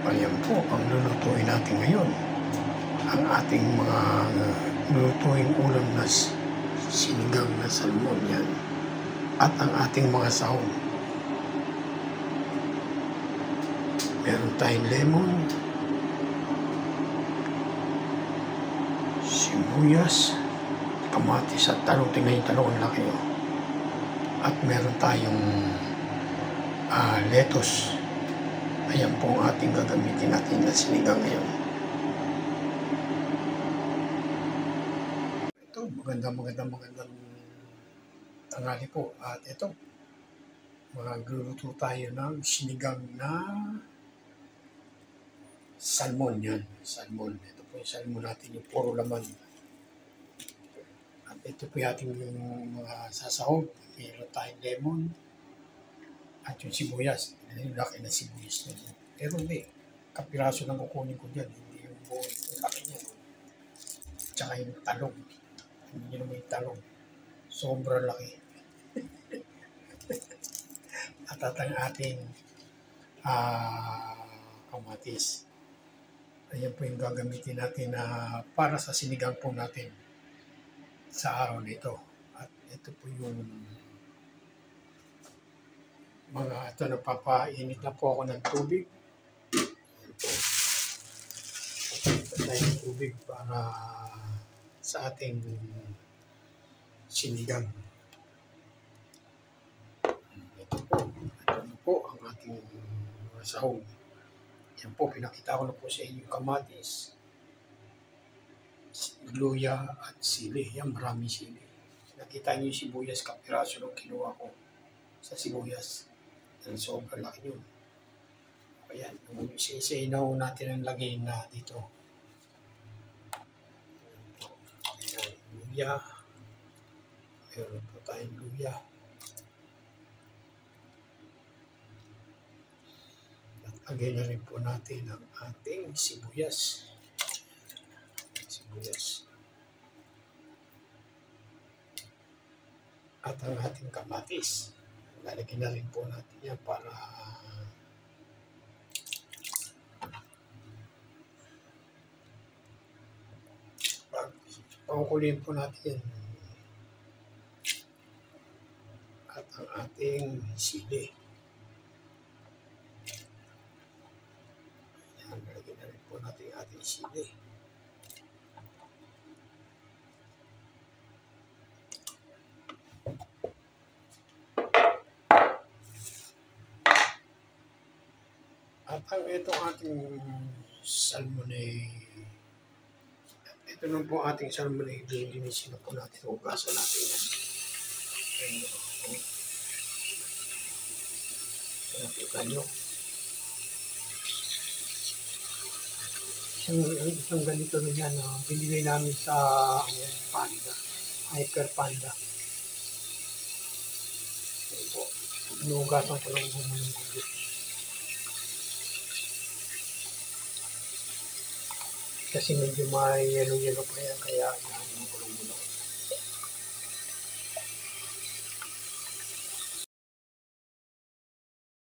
Ayan po ang lulutuin natin ngayon. Ang ating mga lulutuin ulam na sinigang na salmon yan. At ang ating mga sahog. Meron tayong lemon, sibuyas, kamatis at talong. Tingnan yung talong, ang laki. At meron tayong lettuce. Ayan po ang ating gagamitin natin na sinigang ngayon. Ito, magandang tanghali po. At ito, magluluto tayo ng sinigang na salmon yan. Salmon. Ito po yung salmon natin, yung puro laman. At ito po yung ating mga sasahog. Meron tayong lemon. At yung sibuyas. Yung laki na sibuyas na yan. Pero hindi. Kapiraso lang kukunin ko dyan. Hindi yung buo. Yung laki niya. Tsaka yung talong. Hindi naman yung talong. Sobrang laki. At ang ating kamatis. Ayan po yung gagamitin natin para sa sinigang po natin sa araw na ito. At ito po yung ito, napapainit na po ako ng tubig. Patay ng tubig para sa ating sinigang. Ito po ang ating sahog. Yan po, pinakita ko na po sa inyo yung kamatis, luya at sili. Yan, maraming sili. Nakita niyo yung sibuyas, kapiraso lang kinuha ko sa sibuyas. Yan, sobrang laki yun. Ayan, sinaw natin ang lagay na dito. Ayan, luya. Meron po tayong luya. At lagay na rin po natin ang ating sibuyas. At ang ating kamatis. Lalagyan na rin po natin yan para pangkuliin po natin yan. At ang ating sili. Yan, lalagyan na rin po natin ang ating sili. At ang itong ating salmon ito lang po ating salmon lilinisin na po natin. Hugasan natin yan. Nakita nyo. Isang ganito na yan. Binigay namin sa Panda. Hyper Panda. Ito po. Hinugasan ko lang ng gubit. Kasi medyo may yellow pa yan, kaya nahanap ko lang muna.